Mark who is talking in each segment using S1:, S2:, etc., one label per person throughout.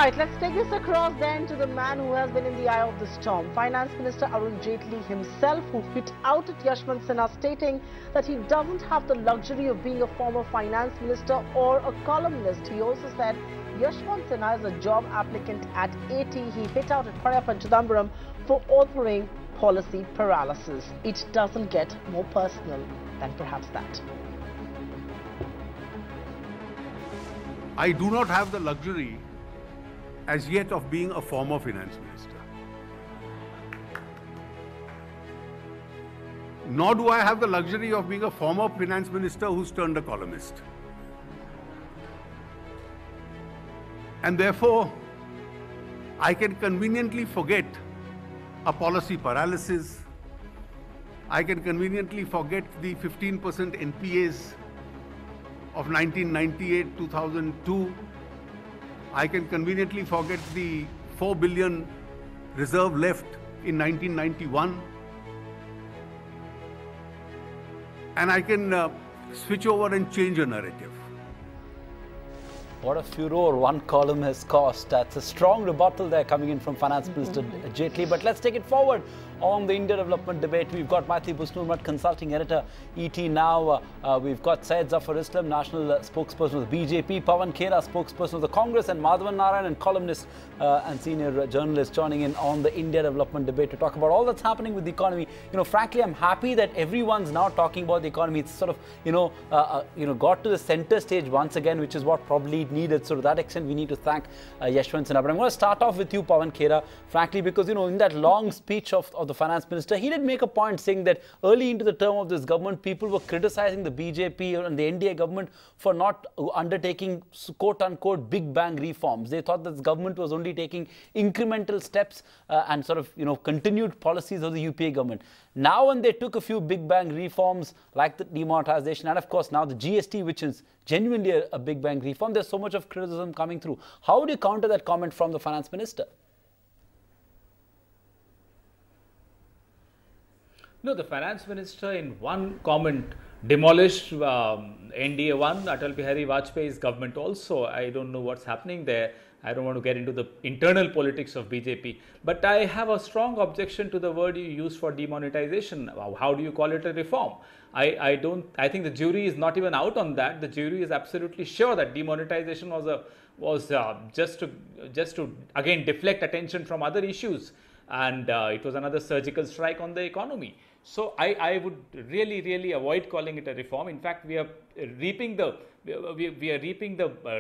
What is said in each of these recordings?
S1: Right, let's take this across then to the man who has been in the eye of the storm. Finance Minister Arun Jaitley himself, who hit out at Yashwant Sinha, stating that he doesn't have the luxury of being a former finance minister or a columnist. He also said Yashwant Sinha is a job applicant at 80. He hit out at Parya Panchadambaram for authoring policy paralysis. It doesn't get more personal than perhaps that.
S2: I do not have the luxury as yet of being a former finance minister. Nor do I have the luxury of being a former finance minister who's turned a columnist. And therefore, I can conveniently forget a policy paralysis. I can conveniently forget the 15% NPAs of 1998-2002. I can conveniently forget the 4 billion reserve left in 1991. And I can switch over and change a narrative.
S3: What a furor one column has caused. That's a strong rebuttal there coming in from Finance Minister Jaitley. But let's take it forward on the India development debate. We've got Maithri Busnurmat, consulting editor, ET Now. We've got Syed Zafar Islam, national spokesperson of the BJP, Pawan Khera, spokesperson of the Congress, and Madhavan Narayan, columnist and senior journalist, joining in on the India development debate to talk about all that's happening with the economy. You know, frankly, I'm happy that everyone's now talking about the economy. It's sort of, got to the center stage once again, which is what probably needed. So to that extent, we need to thank Yashwant Sinha. But I'm going to start off with you, Pawan Khera, frankly, because, in that long speech of the finance minister, he did make a point saying that early into the term of this government, people were criticizing the BJP and the NDA government for not undertaking quote-unquote big bang reforms. They thought that this government was only taking incremental steps and sort of, continued policies of the UPA government. Now, when they took a few big bang reforms like the demonetization and, of course, now the GST, which is genuinely a big bang reform, there's so much of criticism coming through. How do you counter that comment from the finance minister?
S4: No, the finance minister in one comment demolished NDA-1, Atal Bihari Vajpayee's government also. I don't know what's happening there. I don't want to get into the internal politics of BJP. But I have a strong objection to the word you use for demonetization. How do you call it a reform? I think the jury is not even out on that. The jury is absolutely sure that demonetization was just to again deflect attention from other issues, and it was another surgical strike on the economy. So I would really avoid calling it a reform. In fact, we are reaping the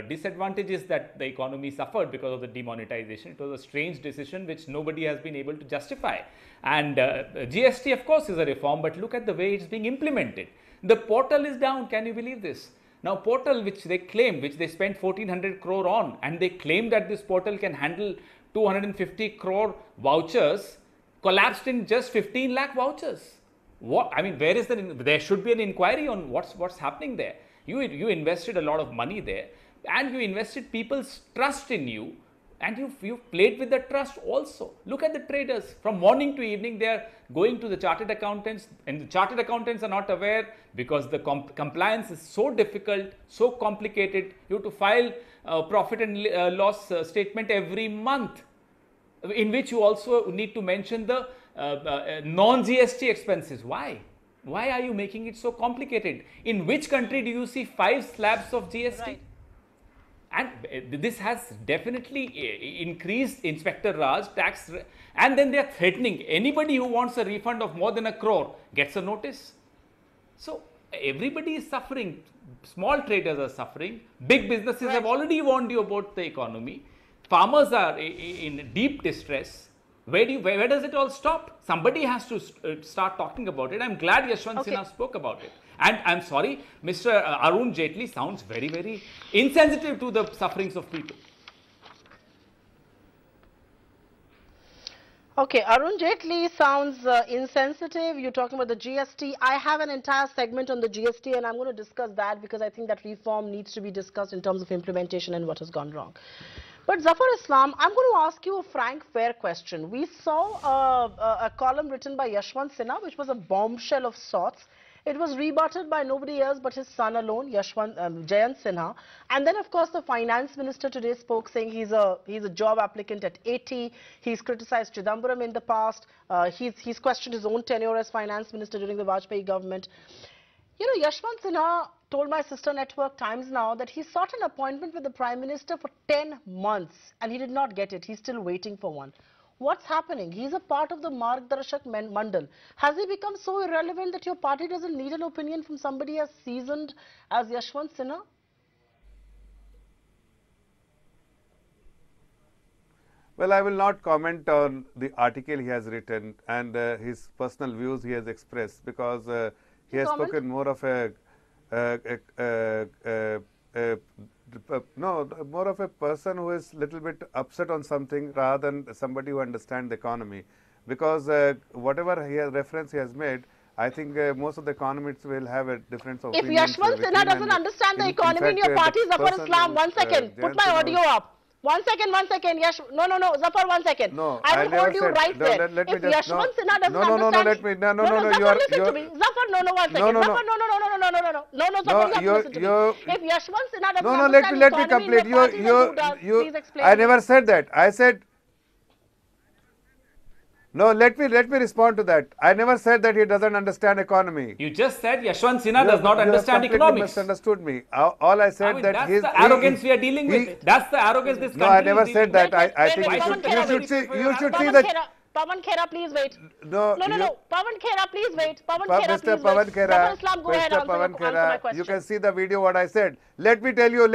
S4: disadvantages that the economy suffered because of the demonetization. It was a strange decision which nobody has been able to justify. And GST, of course, is a reform, but look at the way it's being implemented. The portal is down. Can you believe this? Now, portal which they spent 1400 crore on, and they claim that this portal can handle 250 crore vouchers, collapsed in just 15 lakh vouchers. What, I mean, where is there should be an inquiry on what's happening there. You invested a lot of money there, and you invested people's trust in you, and you played with the trust also. Look at the traders. From morning to evening, they are going to the chartered accountants, and the chartered accountants are not aware because the compliance is so difficult, so complicated. You have to file a profit and loss statement every month, in which you also need to mention the non-GST expenses. Why? Why are you making it so complicated? In which country do you see 5 slabs of GST? Right. And this has definitely increased Inspector Raj tax, and then they are threatening anybody who wants a refund of more than 1 crore gets a notice. So everybody is suffering. Small traders are suffering. Big businesses have already warned you about the economy. Farmers are in deep distress. Where does it all stop? Somebody has to start talking about it. I'm glad Yashwant Sinha spoke about it. And I'm sorry, Mr. Arun Jaitley sounds very insensitive to the sufferings of people.
S1: Okay, Arun Jaitley sounds insensitive. You're talking about the GST. I have an entire segment on the GST, and I'm going to discuss that because I think that reform needs to be discussed in terms of implementation and what has gone wrong. But Zafar Islam, I'm going to ask you a frank, fair question. We saw a column written by Yashwant Sinha, which was a bombshell of sorts. It was rebutted by nobody else but his son alone, Yashwant Sinha. And then, of course, the finance minister today spoke, saying he's a job applicant at 80. He's criticized Chidambaram in the past. He's questioned his own tenure as finance minister during the Vajpayee government. You know, Yashwant Sinha told my sister network Times Now that he sought an appointment with the Prime Minister for 10 months and he did not get it. He's still waiting for one. What's happening? He's a part of the Margdarshak Mandal. Has he become so irrelevant that your party doesn't need an opinion from somebody as seasoned as Yashwant Sinha?
S5: Well, I will not comment on the article he has written and his personal views he has expressed, because he has spoken more of more of a person who is little bit upset on something rather than somebody who understands the economy. Because whatever reference he has made, I think most of the economists will have a difference of opinion.
S1: If Yashwant Sinha doesn't understand the economy in your party, Zafar Islam, 1 second, put my audio up. 1 second, no, Zafar, 1 second.
S5: No,
S1: I will hold you right there. If Yashwant Sinha doesn't understand... Zafar, listen to me. Zafar, no, 1 second. Zafar, no, Zafar, you have to listen to me. If Yashwant Sinha doesn't understand
S5: let me complete.
S1: please explain.
S5: I never said that. I said... No, let me respond to that. I never said that he doesn't understand economy.
S4: You just said Yashwant Sinha does not understand economics.
S5: You have misunderstood me. All I said that
S4: that's the arrogance we are dealing with. That's the arrogance this country
S5: No, I never said that. I think
S1: you should see that. Pawan Khera, please wait. No. Pawan Khera, please wait.
S5: Mr. Pawan Khera, you can see the video what I said. Let me tell you.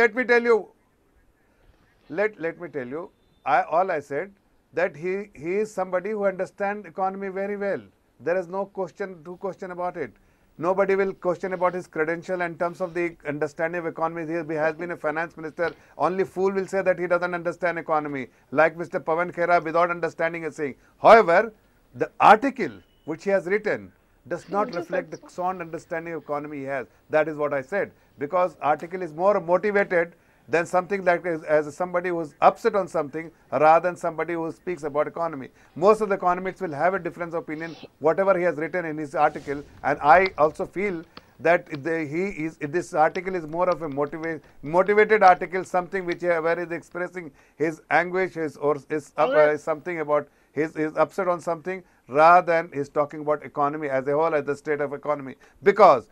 S5: All I said that he is somebody who understands economy very well. There is no question about it. Nobody will question about his credential in terms of the understanding of economy. He has been a finance minister. Only fool will say that he doesn't understand economy, like Mr. Pawan Khera, without understanding is saying. However, the article which he has written does not reflect the sound understanding of economy he has. That is what I said. Because article is more motivated than something like as somebody who is upset on something rather than somebody who speaks about economy. Most of the economists will have a difference of opinion, whatever he has written in his article, and I also feel that this article is more of a motivated article, something which where he is expressing his anguish, something about his upset on something rather than is talking about economy as a whole, as the state of economy. Because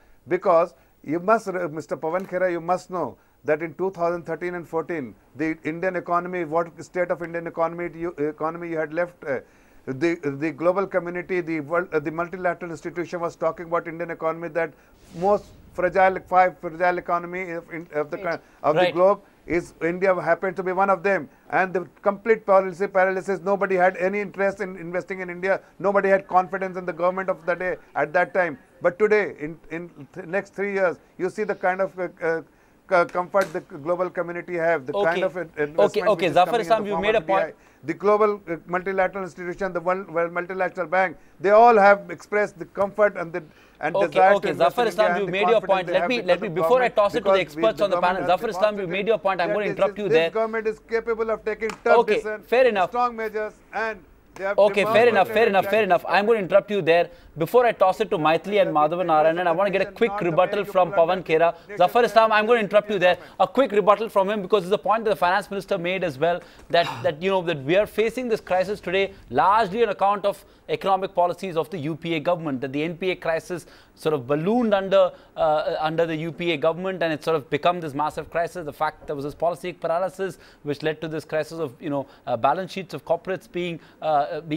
S5: you must, Mr. Pawan Khera, you must know that in 2013 and 14, the Indian economy, what state of Indian economy you had left, the global community, the multilateral institution was talking about Indian economy, that most fragile economy of the globe is India, happened to be one of them, and the complete policy paralysis. Nobody had any interest in investing in India. Nobody had confidence in the government of the day at that time. But today, in the next 3 years, you see the kind of comfort the global community have, the kind of investment.
S3: Okay, Zafar Islam, you made a point.
S5: The global multilateral institution, the World Multilateral Bank, they all have expressed the comfort and the desire to invest
S3: Zafar
S5: in
S3: Islam,
S5: India,
S3: you made your point. Let me before I toss it to the experts on the panel. Zafar Islam, you made your point. I'm going to interrupt you there.
S5: This government is capable of taking tough decisions, strong measures, and
S3: okay, fair enough. I'm going to interrupt you there. Before I toss it to Maithili and Madhavan Narayanan, I want to get a quick rebuttal from Pawan Khera. Zafar Islam, I'm going to interrupt you there. A quick rebuttal from him, because it's a point that the finance minister made as well, that we are facing this crisis today largely on account of economic policies of the UPA government, that the NPA crisis sort of ballooned under the UPA government, and it sort of become this massive crisis. The fact there was this policy paralysis which led to this crisis of balance sheets of corporates being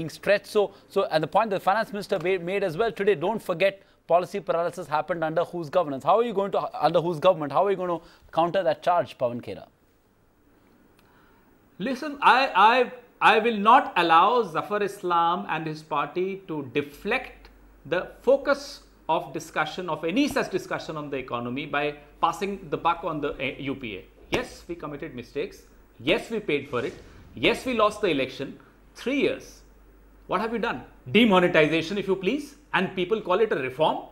S3: stretched. So and the point the finance minister made as well today, don't forget policy paralysis happened under whose governance? How are you going to counter that charge, Pawan Khera?
S4: Listen, I will not allow Zafar Islam and his party to deflect the focus of discussion, of any such discussion on the economy, by passing the buck on the UPA. Yes, we committed mistakes. Yes, we paid for it. Yes, we lost the election. 3 years. What have you done? Demonetization, if you please, and people call it a reform.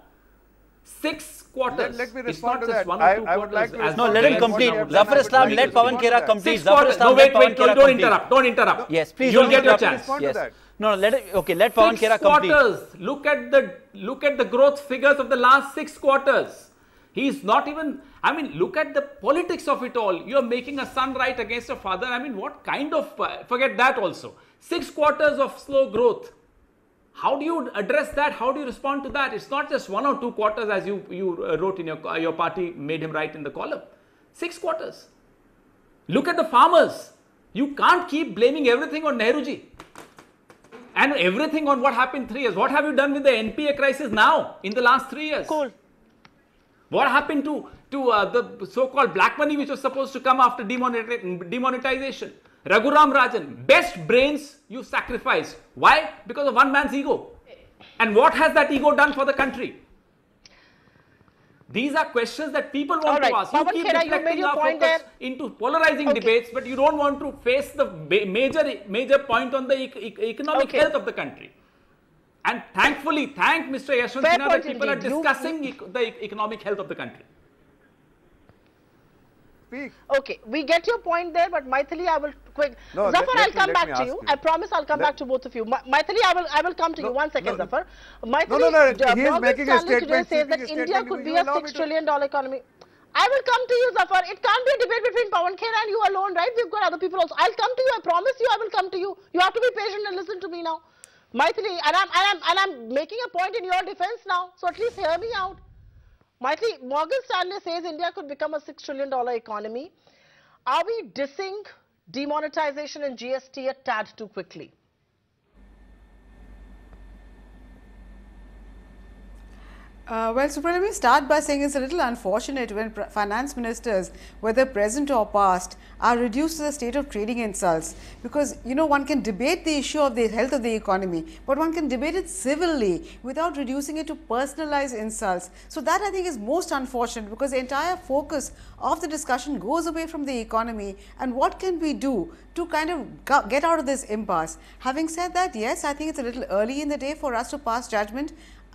S4: 6 quarters.
S5: Let me respond to
S4: that.
S5: I would like to
S3: no, let him complete. Zafar Islam, let Pawan Khera complete.
S4: Zafar Islam, wait, don't interrupt.
S3: Yes, please.
S4: You'll get your chance.
S3: Yes. No, let Pawan Khera complete.
S4: 6 quarters. Look at the growth figures of the last 6 quarters. He's not even, I mean, look at the politics of it all. You're making a son right against a father. I mean, what kind of, forget that also. 6 quarters of slow growth. How do you address that? How do you respond to that? It's not just 1 or 2 quarters as you wrote in your party made him write in the column. 6 quarters. Look at the farmers. You can't keep blaming everything on Nehruji. And everything on what happened 3 years. What have you done with the NPA crisis now in the last 3 years?
S1: Cool.
S4: What happened to the so-called black money which was supposed to come after demonetization? Raghuram Rajan, best brains you sacrificed. Why? Because of one man's ego. And what has that ego done for the country? These are questions that people want to ask. You keep deflecting our focus into polarizing debates, but you don't want to face the major point on the economic health of the country. And thankfully, thank Mr. Yashwant Sinha that people are discussing the economic health of the country.
S1: Okay, we get your point there, but Maithili, I will quick. No, Zafar, I'll come back to you. I promise I'll come back to both of you. Maithili, I will come to you. 1 second, Zafar. Maithili,
S5: he is making a statement
S1: today says that India could be a $6 trillion economy. I will come to you, Zafar. It can't be a debate between Pawan Khera and you alone, right? We've got other people also. I'll come to you. I promise you, I will come to you. You have to be patient and listen to me now. Maithili, and I'm making a point in your defense now, so at least hear me out. Maithili, Morgan Stanley says India could become a $6 trillion economy. Are we dissing demonetization and GST a tad too quickly?
S6: Well, Supriya, let me start by saying it's a little unfortunate when finance ministers, whether present or past, are reduced to the state of trading insults. Because, you know, one can debate the issue of the health of the economy, but one can debate it civilly without reducing it to personalized insults. So that, I think, is most unfortunate, because the entire focus of the discussion goes away from the economy and what can we do to kind of get out of this impasse. Having said that, yes, I think it's a little early in the day for us to pass judgment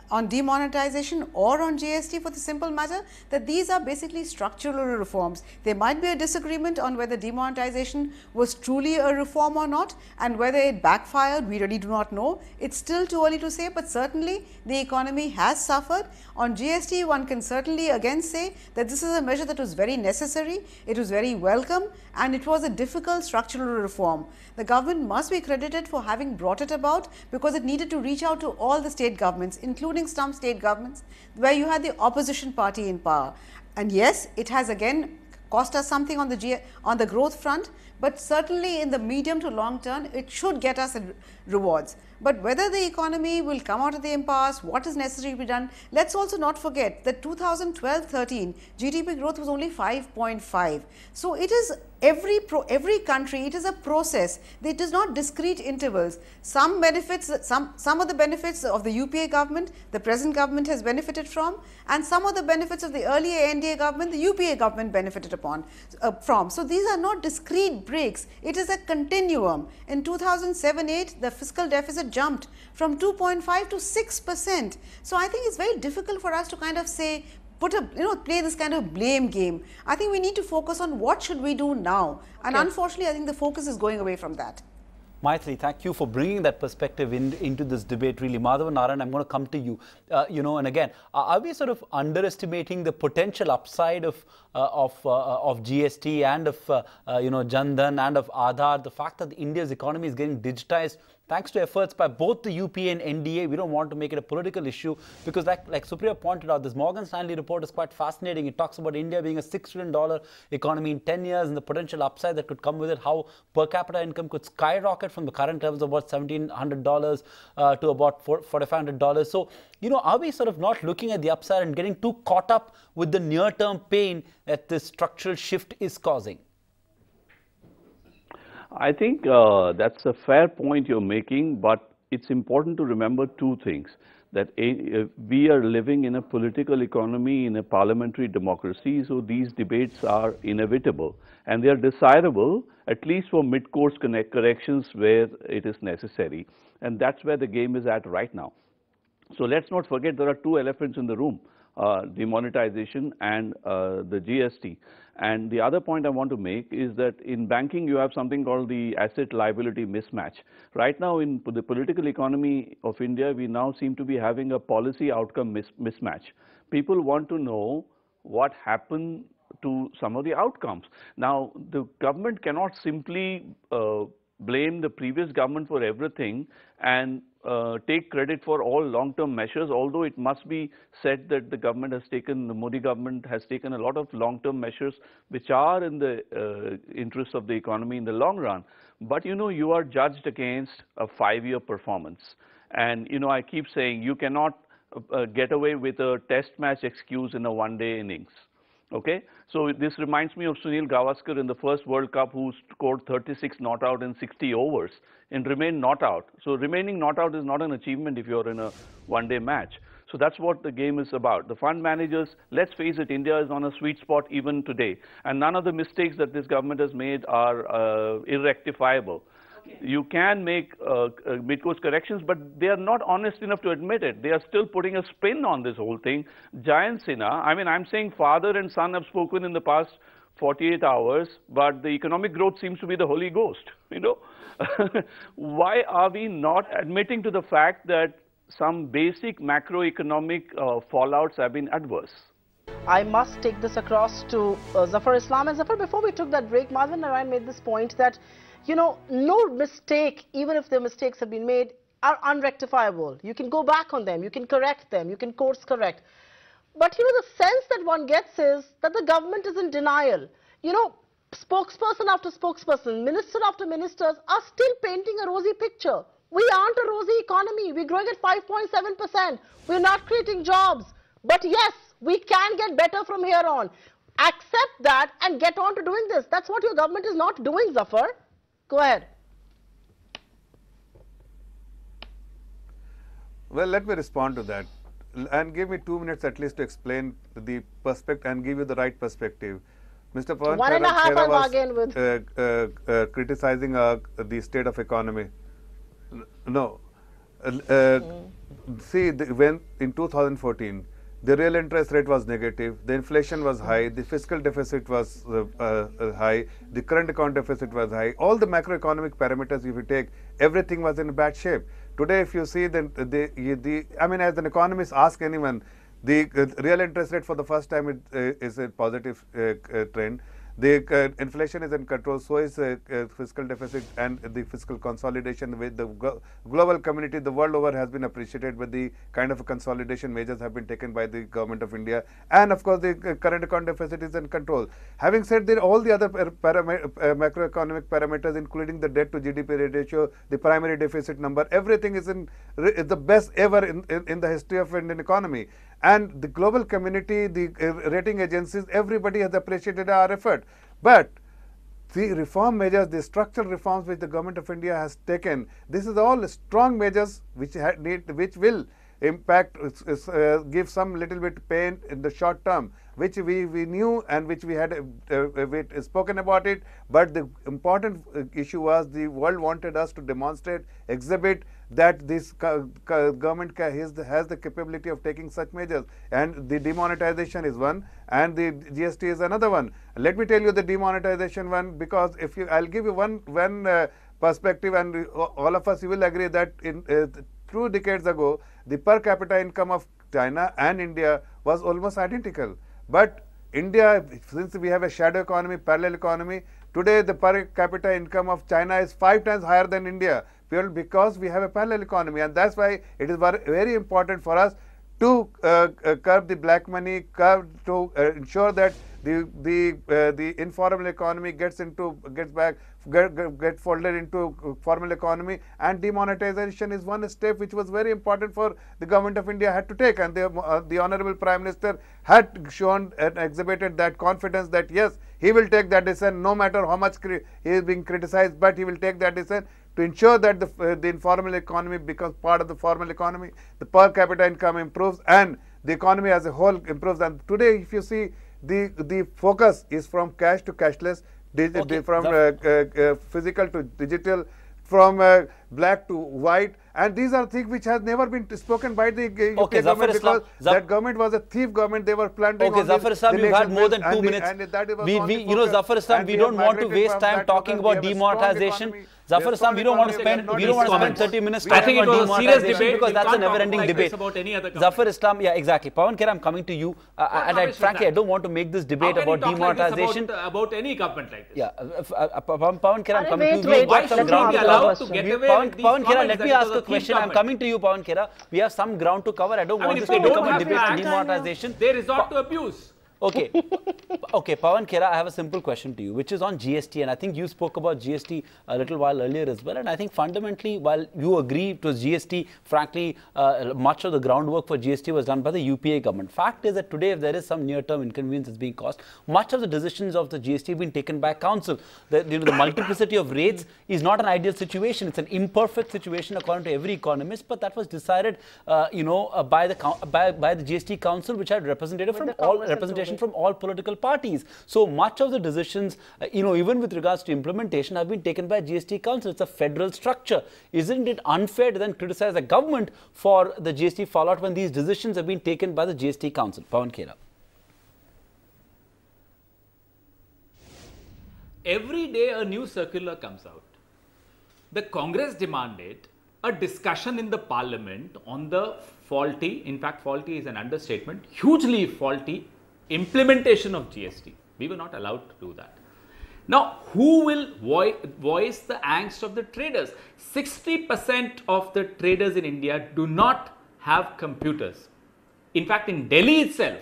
S6: on demonetization or on GST, for the simple matter that these are basically structural reforms. There might be a disagreement on whether demonetization was truly a reform or not, and whether it backfired, we really do not know. It's still too early to say, but certainly the economy has suffered. On GST, one can certainly again say that this is a measure that was very necessary, it was very welcome, and it was a difficult structural reform. The government must be credited for having brought it about, because it needed to reach out to all the state governments, including some state governments where you had the opposition party in power. And yes, it has again cost us something on the growth front, but certainly in the medium to long term, it should get us rewards. But whether the economy will come out of the impasse, what is necessary to be done, let's also not forget that 2012-13 GDP growth was only 5.5. So it is every country, it is a process. It is not discrete intervals. Some benefits, some of the benefits of the UPA government, the present government has benefited from, and some of the benefits of the earlier NDA government, the UPA government benefited from. So these are not discrete breaks. It is a continuum. In 2007-8, the fiscal deficit jumped from 2.5 to 6%. So I think it's very difficult for us to kind of say, play this kind of blame game. I think we need to focus on what should we do now. And unfortunately, I think the focus is going away from that.
S3: Maithili, thank you for bringing that perspective into this debate, really. Madhavan Narayan, I'm going to come to you. And again, are we sort of underestimating the potential upside of GST and of, Jan Dhan and of Aadhaar, the fact that India's economy is getting digitized thanks to efforts by both the UPA and NDA? We don't want to make it a political issue, because like Supriya pointed out, this Morgan Stanley report is quite fascinating. It talks about India being a $6 trillion economy in 10 years and the potential upside that could come with it, how per capita income could skyrocket from the current levels of about $1,700 to about $4,500. So, are we sort of not looking at the upside and getting too caught up with the near-term pain that this structural shift is causing?
S7: I think that's a fair point you're making, but it's important to remember two things. That we are living in a political economy, in a parliamentary democracy, so these debates are inevitable. And they are desirable, at least for mid-course corrections where it is necessary. And that's where the game is at right now. So let's not forget there are two elephants in the room. demonetization and the GST. And the other point I want to make is that in banking, you have something called the asset liability mismatch. Right now, in the political economy of India, we now seem to be having a policy outcome mismatch. People want to know what happened to some of the outcomes. Now, the government cannot simply blame the previous government for everything and take credit for all long-term measures, although it must be said that the government has taken, the Modi government has taken a lot of long-term measures which are in the interest of the economy in the long run. But you know, you are judged against a 5-year performance. And you know, I keep saying you cannot get away with a test match excuse in a one-day innings. Okay, so this reminds me of Sunil Gavaskar in the first World Cup, who scored 36 not out in 60 overs and remained not out. So remaining not out is not an achievement if you're in a one-day match. So that's what the game is about. The fund managers, let's face it, India is on a sweet spot even today. And none of the mistakes that this government has made are irrectifiable. You can make mid-course corrections, but they are not honest enough to admit it. They are still putting a spin on this whole thing. Yashwant Sinha, I mean, I'm saying father and son have spoken in the past 48 hours, but the economic growth seems to be the Holy Ghost, you know. Why are we not admitting to the fact that some basic macroeconomic fallouts have been adverse?
S1: I must take this across to Zafar Islam. And Zafar, before we took that break, Madhavan Narayan made this point that, you know, no mistake, even if the mistakes have been made, are unrectifiable. You can go back on them, you can correct them, you can course correct. But, you know, the sense that one gets is that the government is in denial. You know, spokesperson after spokesperson, minister after ministers are still painting a rosy picture. We aren't a rosy economy. We're growing at 5.7%. We're not creating jobs. But yes, we can get better from here on. Accept that and get on to doing this. That's what your government is not doing, Zafar. Go ahead.
S5: Well, let me respond to that and give me 2 minutes at least to explain the perspective and give you the right perspective. Mr. Pawan
S1: 1.5 I'll bargain with.
S5: Criticizing the state of economy. No. See, when in 2014, the real interest rate was negative, the inflation was high, the fiscal deficit was high, the current account deficit was high. All the macroeconomic parameters, if you take, everything was in bad shape. Today, if you see, I mean, as an economist, ask anyone, the real interest rate for the first time is a positive trend. The inflation is in control, so is fiscal deficit and the fiscal consolidation. With the global community, the world over, has been appreciated with the kind of consolidation measures have been taken by the government of India. And of course, the current account deficit is in control. Having said that, all the other macroeconomic parameters, including the debt to GDP ratio, the primary deficit number, everything is the best ever in the history of Indian economy. And the global community, the rating agencies, everybody has appreciated our effort. But the reform measures, the structural reforms which the government of India has taken, this is all strong measures which will impact, give some little bit pain in the short term, which we knew and which we had spoken about it. But the important issue was the world wanted us to demonstrate, exhibit that this government has the capability of taking such measures. And the demonetization is one, and the GST is another one. Let me tell you the demonetization one, because if I'll give you one perspective, and all of us, you will agree that in 2 decades ago, the per capita income of China and India was almost identical. But India, since we have a shadow economy, parallel economy, today the per capita income of China is 5 times higher than India, purely because we have a parallel economy. And that's why it is very important for us to curb the black money, to ensure that the informal economy gets folded into formal economy. And demonetization is one step which was very important for the government of India had to take. And the Honorable Prime Minister had shown and exhibited that confidence that yes, he will take that decision, no matter how much he is being criticized, but he will take that decision to ensure that the informal economy becomes part of the formal economy, the per capita income improves, and the economy as a whole improves. And today, if you see, the focus is from cash to cashless, from physical to digital, from black to white, and these are things which has never been spoken by the
S3: Okay,
S5: UK government, because that government was a thief government. They were plundering.
S3: Okay, Zafar Islam, you've had more than 2 minutes.
S5: You
S3: know, Zafar Islam, we don't want to waste time talking about demonetization. Zafar Islam, we don't want to spend 30 minutes talking about demonetization because that's a never-ending debate. Zafar Islam, yeah, exactly. Pawan Khera, I'm coming to you, and frankly, I don't want to make this debate about demonetization.
S4: About any government like this.
S3: Yeah, Pawan Khera, I'm coming to you.
S4: Why should we be allowed to get away with these
S3: Pawan Khera, let
S4: comments
S3: me ask a question. I'm coming to you, Pawan Khera. We have some ground to cover. I don't want this to become a debate on demonetization.
S4: They resort to abuse.
S3: Okay. Okay, Pawan Khera, I have a simple question to you, which is on GST, and I think you spoke about GST a little while earlier as well, and I think fundamentally, while you agree it was GST, frankly, much of the groundwork for GST was done by the UPA government. Fact is that today, if there is some near-term inconvenience that's being caused, much of the decisions of the GST have been taken by council. The multiplicity of rates is not an ideal situation. It's an imperfect situation according to every economist, but that was decided, by the GST council, which had representation from all political parties. So much of the decisions, even with regards to implementation, have been taken by GST Council. It's a federal structure. Isn't it unfair to then criticize the government for the GST fallout when these decisions have been taken by the GST Council? Pawan Khera.
S4: Every day a new circular comes out. The Congress demanded a discussion in the parliament on the faulty, in fact faulty is an understatement, hugely faulty implementation of GST. We were not allowed to do that. Now, who will voice the angst of the traders? 60% of the traders in India do not have computers. In fact, in Delhi itself,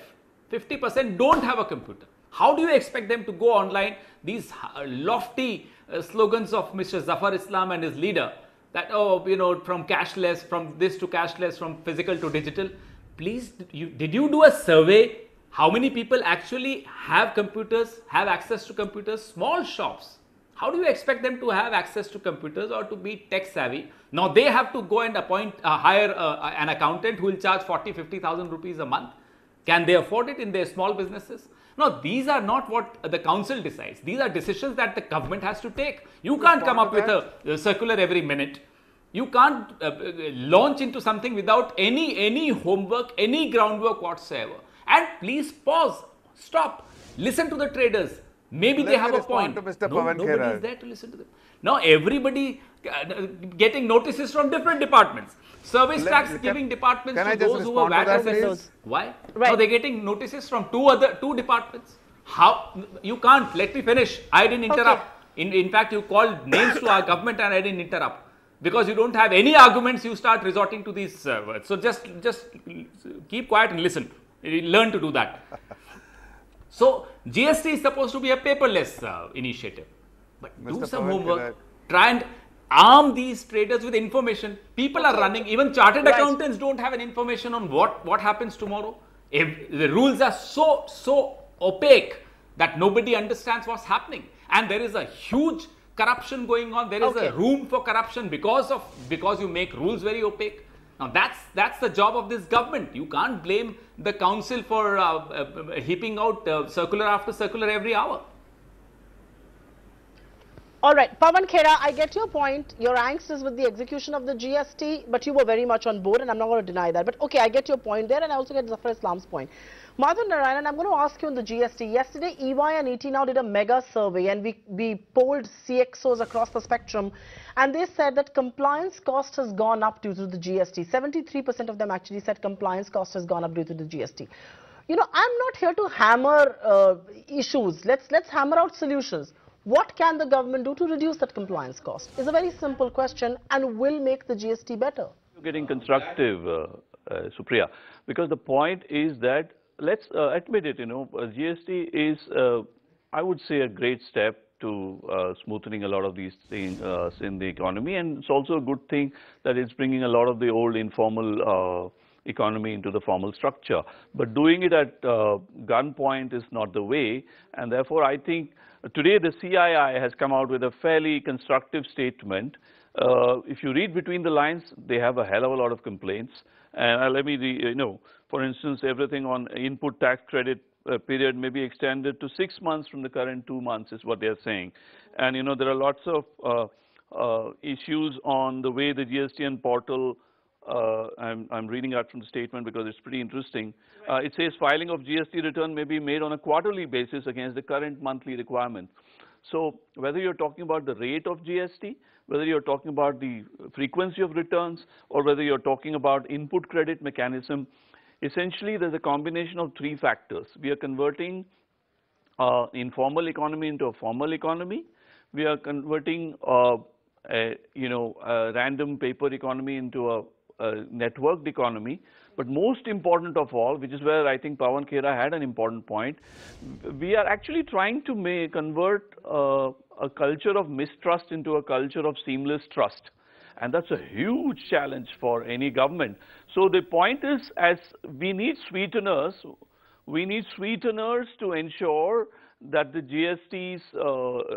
S4: 50% don't have a computer. How do you expect them to go online? These lofty slogans of Mr. Zafar Islam and his leader that, from cashless, from this to cashless, from physical to digital. Please, did you do a survey? How many people actually have computers, have access to computers? Small shops. How do you expect them to have access to computers or to be tech savvy? Now they have to go and hire an accountant who will charge 40,000-50,000 rupees a month. Can they afford it in their small businesses? No, these are not what the council decides. These are decisions that the government has to take. You can't come up with a circular every minute. You can't launch into something without any homework, any groundwork whatsoever. And please pause, stop, listen to the traders. Maybe they have a point. Nobody is there to listen to them. Now everybody getting notices from different departments. Service tax giving departments to those who are VAT assessors. Why? Right. Now they're getting notices from two departments. How? You can't. Let me finish. I didn't interrupt. Okay. In fact, you called names to our government and I didn't interrupt. Because you don't have any arguments, you start resorting to these words. So just keep quiet and listen. Learn to do that. So GST is supposed to be a paperless initiative, but do some homework. Try and arm these traders with information. People are running. Even chartered accountants don't have an information on what happens tomorrow. The rules are so opaque that nobody understands what's happening, and there is a huge corruption going on. There is a room for corruption because you make rules very opaque. Now that's the job of this government. You can't blame the council for heaping out circular after circular every hour.
S1: All right, Pawan Khera, I get your point. Your angst is with the execution of the GST, but you were very much on board, and I'm not going to deny that. But okay, I get your point there, and I also get Zafar Islam's point. Madhav Narayanan, I'm going to ask you on the GST. Yesterday, EY and ET now did a mega survey, and we polled CXOs across the spectrum, and they said that compliance cost has gone up due to the GST. 73% of them actually said compliance cost has gone up due to the GST. I'm not here to hammer issues. Let's hammer out solutions. What can the government do to reduce that compliance cost? It's a very simple question and will make the GST better.
S7: You're getting constructive, Supriya, because the point is that let's admit it, GST is, I would say, a great step to smoothing a lot of these things in the economy, and it's also a good thing that it's bringing a lot of the old informal economy into the formal structure. But doing it at gunpoint is not the way, and therefore I think today the CII has come out with a fairly constructive statement. If you read between the lines, they have a hell of a lot of complaints. And let me, for instance, everything on input tax credit period may be extended to 6 months from the current 2 months is what they are saying. And, there are lots of issues on the way the GSTN portal, I'm reading out from the statement because it's pretty interesting. It says filing of GST return may be made on a quarterly basis against the current monthly requirement. So whether you're talking about the rate of GST, whether you're talking about the frequency of returns, or whether you're talking about input credit mechanism, essentially there's a combination of three factors. We are converting informal economy into a formal economy. We are converting a random paper economy into a networked economy. But most important of all, which is where I think Pawan Khera had an important point, we are actually trying to convert a culture of mistrust into a culture of seamless trust. And that's a huge challenge for any government. So the point is, as we need sweeteners to ensure that the GST's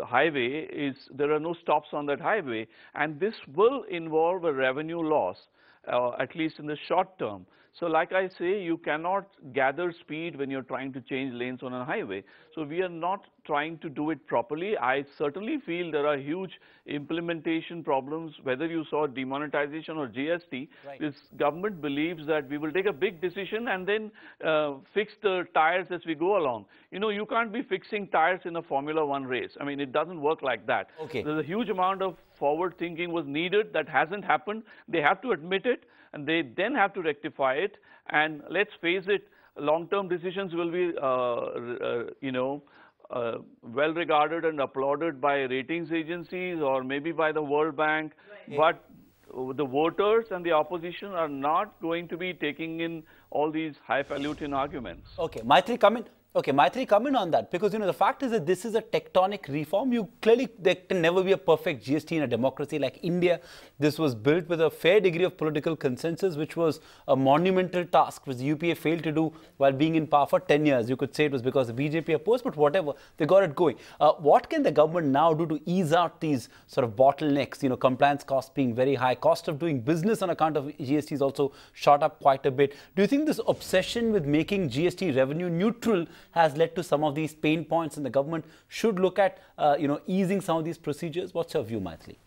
S7: highway there are no stops on that highway, and this will involve a revenue loss, at least in the short term. So like I say, you cannot gather speed when you're trying to change lanes on a highway. So we are not trying to do it properly. I certainly feel there are huge implementation problems, whether you saw demonetization or GST. Right. This government believes that we will take a big decision and then fix the tires as we go along. You know, you can't be fixing tires in a Formula 1 race. I mean, it doesn't work like that. Okay. There's a huge amount of forward thinking was needed that hasn't happened. They have to admit it, and they then have to rectify it. And let's face it, long-term decisions will be, well regarded and applauded by ratings agencies or maybe by the World Bank. Right. But the voters and the opposition are not going to be taking in all these highfalutin arguments.
S3: Okay, Maitri, come in. Okay, Maitri, come in on that, because, you know, the fact is that this is a tectonic reform. There can never be a perfect GST in a democracy like India. This was built with a fair degree of political consensus, which was a monumental task, which the UPA failed to do while being in power for 10 years. You could say it was because the BJP opposed, but whatever, they got it going. What can the government now do to ease out these sort of bottlenecks, you know, compliance costs being very high, cost of doing business on account of GST is also shot up quite a bit. Do you think this obsession with making GST revenue neutral has led to some of these pain points, and the government should look at, easing some of these procedures? What's your view, Maitri?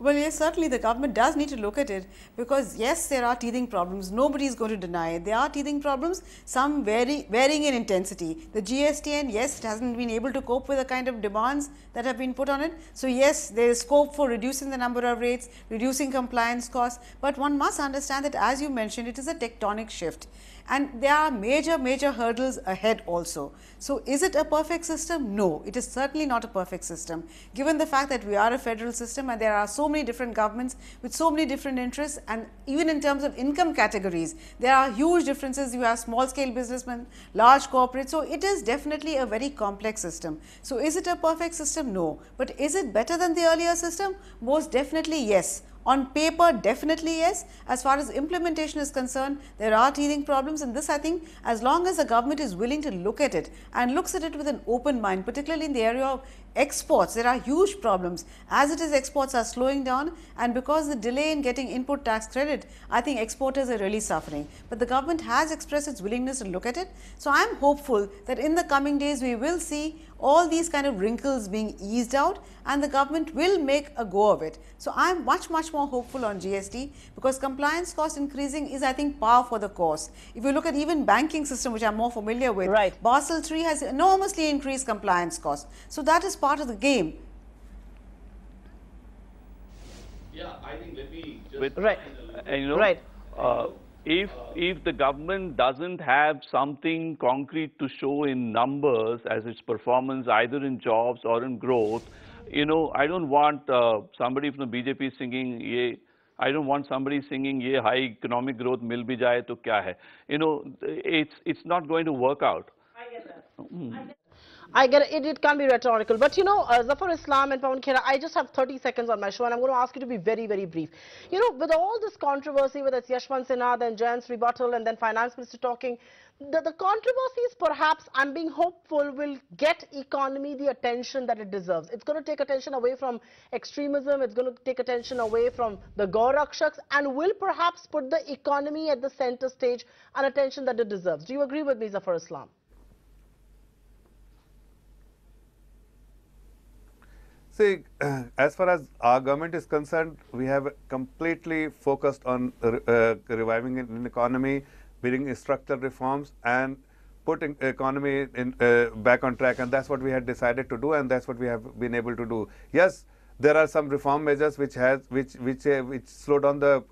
S6: Well, yes, certainly the government does need to look at it, because yes, there are teething problems. Nobody is going to deny it. There are teething problems, some varying in intensity. The GSTN, yes, it hasn't been able to cope with the kind of demands that have been put on it. So yes, there is scope for reducing the number of rates, reducing compliance costs. But one must understand that, as you mentioned, it is a tectonic shift. And there are major hurdles ahead also. So is it a perfect system? No, it is certainly not a perfect system. Given the fact that we are a federal system and there are so many different governments with so many different interests, and even in terms of income categories, there are huge differences. You have small scale businessmen, large corporates. So it is definitely a very complex system. So is it a perfect system? No. But is it better than the earlier system? Most definitely yes. On paper, definitely yes. As far as implementation is concerned, there are teething problems, and this, I think, as long as the government is willing to look at it and looks at it with an open mind, particularly in the area of exports, there are huge problems. As it is, exports are slowing down, and because the delay in getting input tax credit, I think exporters are really suffering. But the government has expressed its willingness to look at it. So I am hopeful that in the coming days we will see all these kind of wrinkles being eased out, and the government will make a go of it. So I am much more hopeful on GST, because compliance cost increasing is, I think, par for the course. If you look at even banking system, which I am more familiar with, right, Basel III has enormously increased compliance costs. So that is part of the game.
S7: Yeah, I think let me just if the government doesn't have something concrete to show in numbers as its performance, either in jobs or in growth, I don't want somebody from the BJP singing, I don't want somebody singing, ye high economic growth mil bhi jaye to kya hai. It's not going to work out.
S1: I get that. I get it. It can be rhetorical, but Zafar Islam and Pawan Khera, I just have 30 seconds on my show, and I'm going to ask you to be very brief. With all this controversy, whether it's Yashwant Sinha, then Jayant's rebuttal, and then Finance Minister talking, the controversies, perhaps, I'm being hopeful, will get economy the attention that it deserves. It's going to take attention away from extremism, it's going to take attention away from the Gaurakshaks, and will perhaps put the economy at the center stage and attention that it deserves. Do you agree with me, Zafar Islam?
S5: See, as far as our government is concerned, we have completely focused on reviving an economy, bringing structural reforms, and putting economy back on track. And that's what we had decided to do, and that's what we have been able to do. Yes, there are some reform measures which slow down the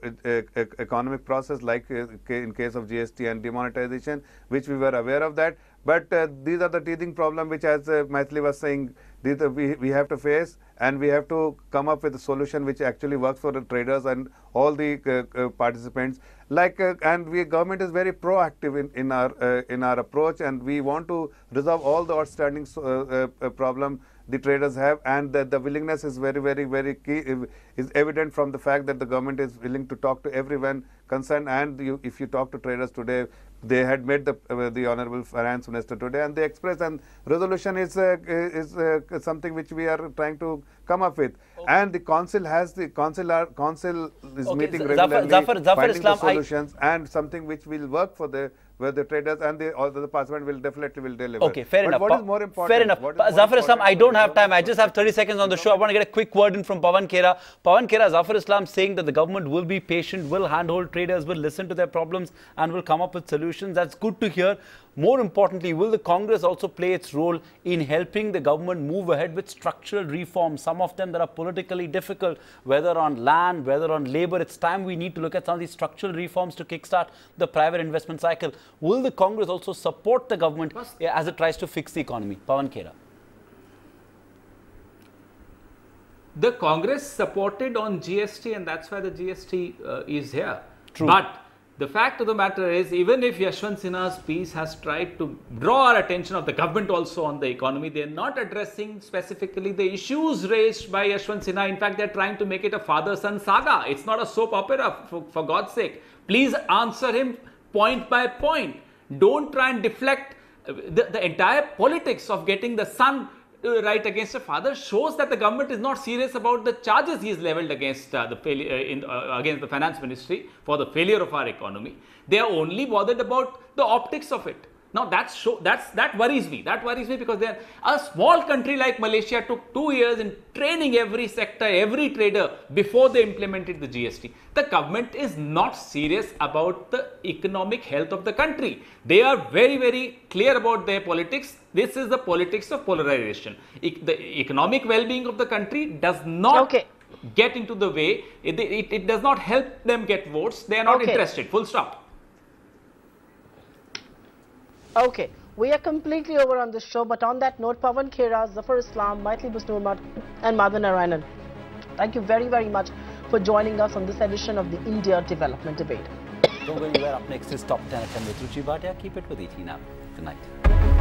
S5: economic process, like in case of GST and demonetization, which we were aware of that. But these are the teething problem which, as Maithili was saying, we have to face, and we have to come up with a solution which actually works for the traders and all the participants. And government is very proactive in our approach, and we want to resolve all the outstanding problem the traders have, and the willingness is very key, is evident from the fact that the government is willing to talk to everyone concerned. And if you talk to traders today, they had met the Honorable Finance Minister today, and they expressed, and resolution is something which we are trying to come up with. Okay. And the council is meeting regularly, finding the solutions, and something which will work for the traders, and the parliament will definitely deliver.
S3: Okay, fair enough.
S5: What is more important?
S3: Fair enough. Zafar Islam, I don't have time. I just have 30 seconds on the show. I want to get a quick word in from Pawan Khera. Pawan Khera, Zafar Islam saying that the government will be patient, will handhold traders, will listen to their problems, and will come up with solutions. That's good to hear. More importantly, will the Congress also play its role in helping the government move ahead with structural reforms, some of them that are politically difficult, whether on land, whether on labor? It's time we need to look at some of these structural reforms to kickstart the private investment cycle. Will the Congress also support the government as it tries to fix the economy? Pawan Khera.
S4: The Congress supported on GST, and that's why the GST is here.
S3: True.
S4: But the fact of the matter is, even if Yashwant Sinha's piece has tried to draw our attention of the government also on the economy, they are not addressing specifically the issues raised by Yashwant Sinha. In fact, they are trying to make it a father-son saga. It's not a soap opera, for God's sake. Please answer him point by point. Don't try and deflect. The entire politics of getting the son right against a father shows that the government is not serious about the charges he has leveled against against the finance ministry for the failure of our economy. They are only bothered about the optics of it. Now that worries me. That worries me because a small country like Malaysia took 2 years in training every sector, every trader before they implemented the GST. The government is not serious about the economic health of the country. They are very clear about their politics. This is the politics of polarization. The economic well-being of the country does not get into the way. It does not help them get votes. They are not interested. Full stop.
S1: Okay, we are completely over on this show, but on that note, Pawan Khera, Zafar Islam, Maithili Busnur and Madhav Narayanan, thank you very much for joining us on this edition of the India Development Debate.
S3: Don't go anywhere. Up next is Top 10 FM with Ruchi Bhatia. Keep it with ET now. Good night.